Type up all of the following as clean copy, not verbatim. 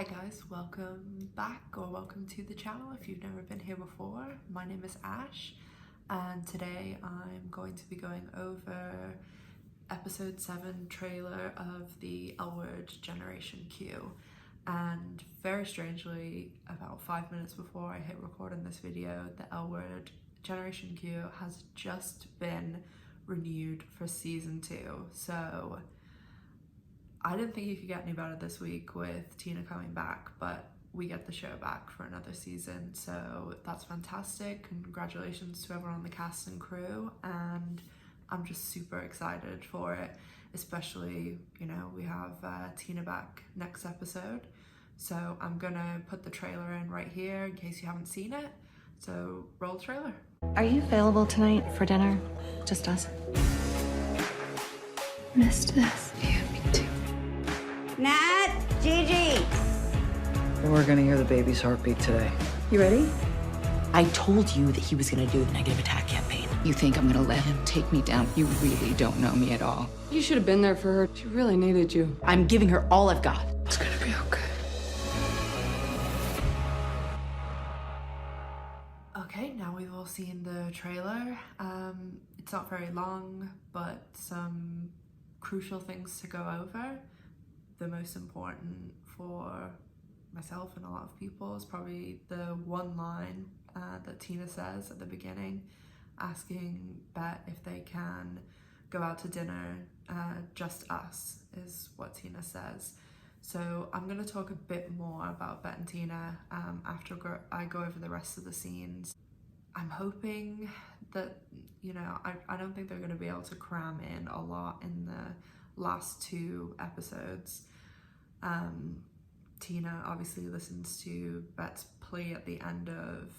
Hi guys, welcome back or welcome to the channel if you've never been here before. My name is Ash and today I'm going to be going over episode 7 trailer of the L Word Generation Q. And very strangely, about 5 minutes before I hit record on this video, the L Word Generation Q has just been renewed for season 2. So I didn't think you could get any better this week with Tina coming back, but we get the show back for another season, so that's fantastic. Congratulations to everyone on the cast and crew, and I'm just super excited for it, especially, you know, we have Tina back next episode. So I'm gonna put the trailer in right here in case you haven't seen it. So roll the trailer. Are you available tonight for dinner? Just us? Missed this. Yeah, me too. Nat, Gigi. We're gonna hear the baby's heartbeat today. You ready? I told you that he was gonna do the negative attack campaign. You think I'm gonna let him take me down? You really don't know me at all. You should have been there for her. She really needed you. I'm giving her all I've got. It's gonna be okay. Okay, now we've all seen the trailer. It's not very long, but some crucial things to go over. The most important for myself and a lot of people is probably the one line that Tina says at the beginning, asking Bette if they can go out to dinner, just us, is what Tina says. So I'm going to talk a bit more about Bette and Tina after I go over the rest of the scenes. I'm hoping that, you know, I don't think they're going to be able to cram in a lot in the last 2 episodes. Tina obviously listens to Bette's plea at the end of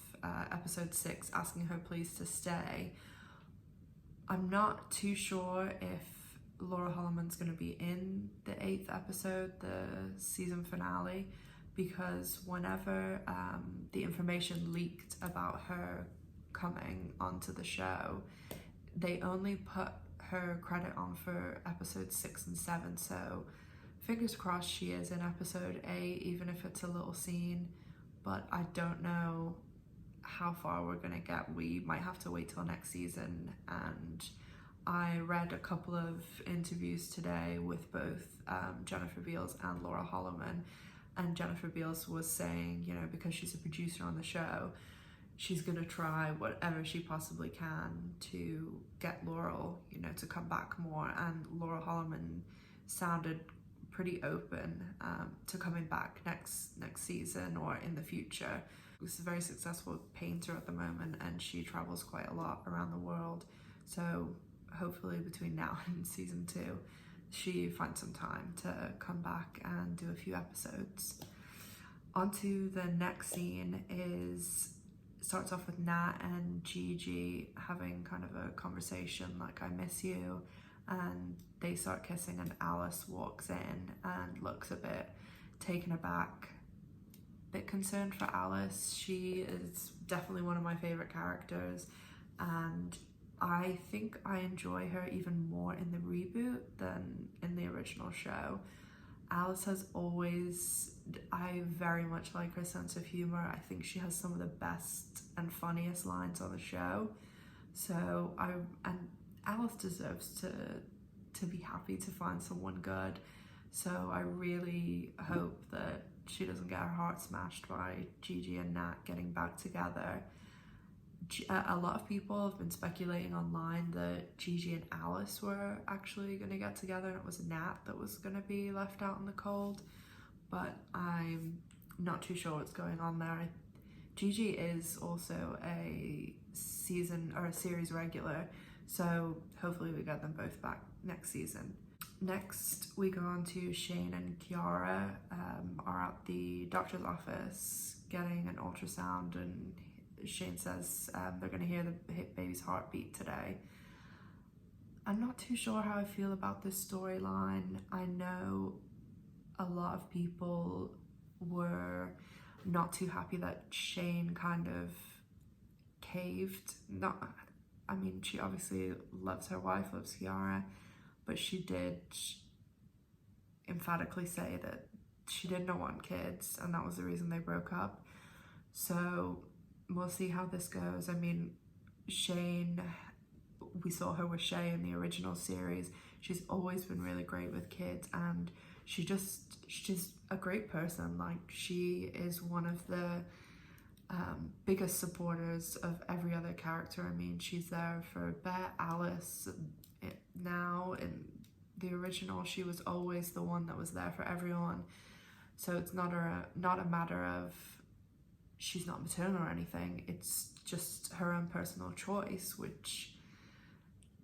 episode 6, asking her please to stay. I'm not too sure if Laura Holloman's going to be in the 8th episode, the season finale, because whenever the information leaked about her coming onto the show, they only put her credit on for episodes 6 and 7, so fingers crossed she is in episode 8, even if it's a little scene, but I don't know how far we're gonna get. We might have to wait till next season. And I read a couple of interviews today with both Jennifer Beals and Laura Holloman, and Jennifer Beals was saying, you know, because she's a producer on the show, she's gonna try whatever she possibly can to get Laurel, you know, to come back more. And Laura Holloman sounded pretty open to coming back next season or in the future. She's a very successful painter at the moment and she travels quite a lot around the world, so hopefully between now and season 2 she finds some time to come back and do a few episodes. Onto the next scene starts off with Nat and Gigi having kind of a conversation like, I miss you, and they start kissing and Alice walks in and looks a bit taken aback, a bit concerned for Alice. She is definitely one of my favorite characters and I think I enjoy her even more in the reboot than in the original show. Alice has always, I very much like her sense of humor. I think she has some of the best and funniest lines on the show. So Alice deserves to be happy to find someone good. So I really hope that she doesn't get her heart smashed by Gigi and Nat getting back together. A lot of people have been speculating online that Gigi and Alice were actually going to get together and it was Nat that was going to be left out in the cold, but I'm not too sure what's going on there. Gigi is also a season or a series regular, so hopefully we get them both back next season. Next we go on to Shane and Kiara are at the doctor's office getting an ultrasound, and Shane says they're going to hear the baby's heartbeat today. I'm not too sure how I feel about this storyline. I know a lot of people were not too happy that Shane kind of caved. I mean, she obviously loves her wife, loves Kiara, but she did emphatically say that she did not want kids, and that was the reason they broke up. So we'll see how this goes. I mean, Shane, we saw her with Shay in the original series. She's always been really great with kids, and she's a great person. Like, she is one of the biggest supporters of every other character. I mean, she's there for Bette, Alice. Now in the original, she was always the one that was there for everyone. So it's not a matter of she's not maternal or anything. It's just her own personal choice, which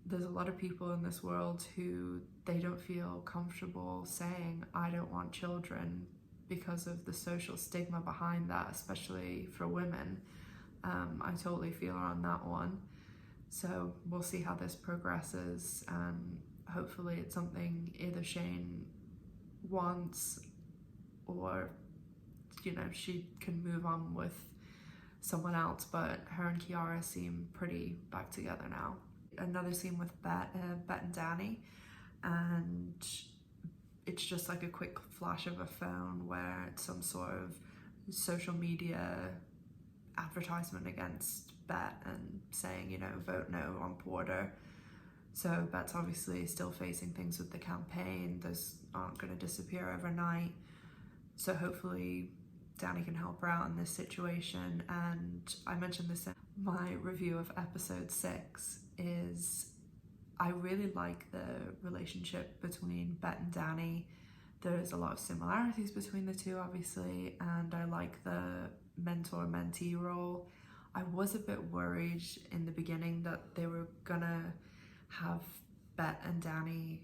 there's a lot of people in this world who they don't feel comfortable saying, I don't want children, because of the social stigma behind that, especially for women. I totally feel her on that one. So we'll see how this progresses, and hopefully it's something either Shane wants, or, you know, she can move on with someone else. But her and Kiara seem pretty back together now. Another scene with Bette and Danny, and it's just like a quick flash of a phone where it's some sort of social media advertisement against Bette and saying, you know, vote no on Porter. So Bette's obviously still facing things with the campaign. Those aren't going to disappear overnight. So hopefully Danny can help her out in this situation. And I mentioned this in my review of episode 6, is I really like the relationship between Bette and Danny. There's a lot of similarities between the two, obviously, and I like the mentor-mentee role. I was a bit worried in the beginning that they were gonna have Bette and Danny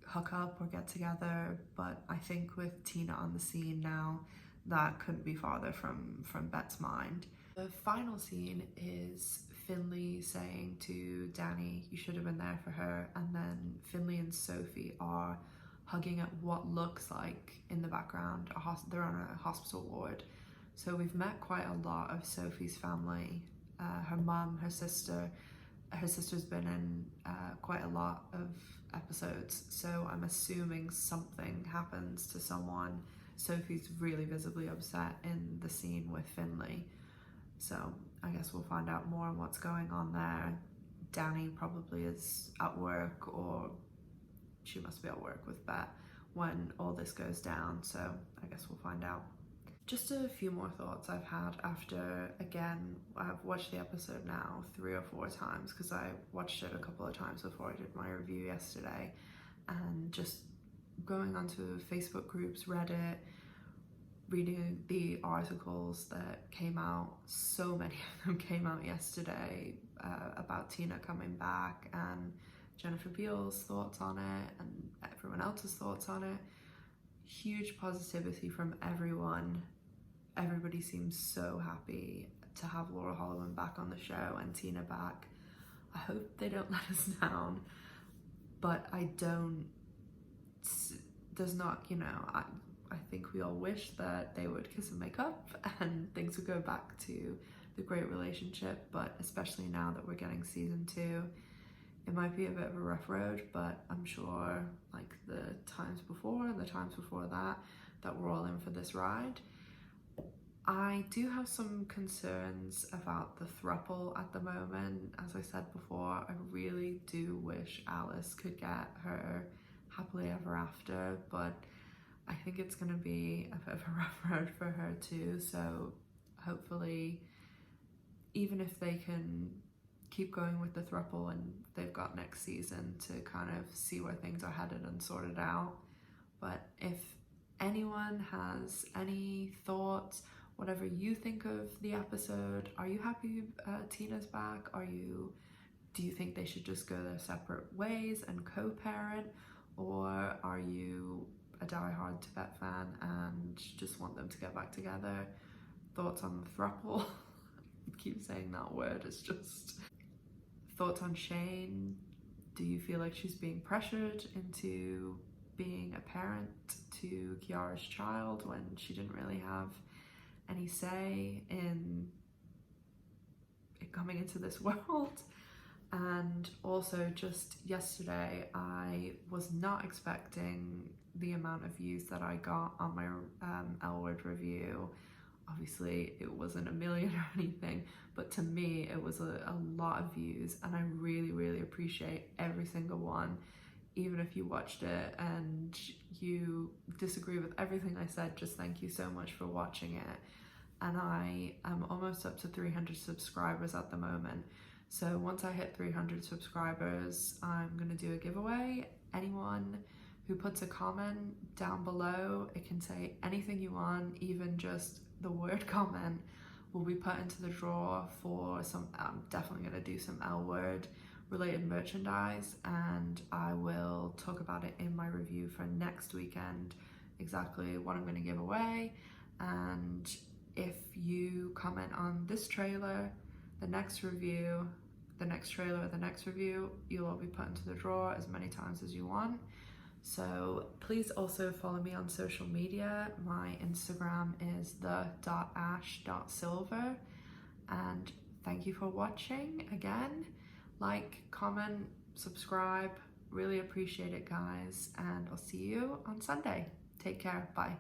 hook up or get together, but I think with Tina on the scene now, that couldn't be farther from Bette's mind. The final scene is Finley saying to Danny, you should have been there for her, and then Finley and Sophie are hugging at what looks like, in the background, they're on a hospital ward. So we've met quite a lot of Sophie's family, her mum, her sister. Her sister's been in quite a lot of episodes, so I'm assuming something happens to someone. Sophie's really visibly upset in the scene with Finley, so I guess we'll find out more on what's going on there. Danny probably is at work, or she must be at work with Bette when all this goes down, so I guess we'll find out. Just a few more thoughts I've had after, again, I've watched the episode now 3 or 4 times, because I watched it a couple of times before I did my review yesterday, and just going onto Facebook groups, Reddit, reading the articles that came out. So many of them came out yesterday about Tina coming back, and Jennifer Beals' thoughts on it, and everyone else's thoughts on it. Huge positivity from everyone. Everybody seems so happy to have Laura Holloman back on the show and Tina back. I hope they don't let us down, but there's not, you know, I think we all wish that they would kiss and make up and things would go back to the great relationship, but especially now that we're getting season 2, it might be a bit of a rough road, but I'm sure, like the times before and the times before that we're all in for this ride. I do have some concerns about the throuple at the moment. As I said before, I really do wish Alice could get her happily ever after, but I think it's going to be a bit of a rough road for her too. So hopefully, even if they can keep going with the throuple and they've got next season to kind of see where things are headed and sort it out. But if anyone has any thoughts, whatever you think of the episode, are you happy Tina's back? Do you think they should just go their separate ways and co-parent? Or are you a die-hard Bette fan and just want them to get back together? Thoughts on the throuple? I keep saying that word, it's just... Thoughts on Shane? Do you feel like she's being pressured into being a parent to Kiara's child when she didn't really have any say in it coming into this world? And also, just yesterday, I was not expecting the amount of views that I got on my L Word review. Obviously it wasn't a million or anything, but to me it was a lot of views, and I really appreciate every single one. Even if you watched it and you disagree with everything I said, just thank you so much for watching it. And I am almost up to 300 subscribers at the moment. So once I hit 300 subscribers, I'm gonna do a giveaway. Anyone who puts a comment down below, it can say anything you want, even just the word comment, will be put into the draw for some, I'm definitely gonna do some L Word related merchandise, and I will talk about it in my review for next weekend, exactly what I'm gonna give away. And if you comment on this trailer, the next review, the next trailer, the next review, you'll all be put into the draw as many times as you want. So please also follow me on social media. My Instagram is the.ash.silver. And thank you for watching again. Like, comment, subscribe. Really appreciate it, guys. And I'll see you on Sunday. Take care. Bye.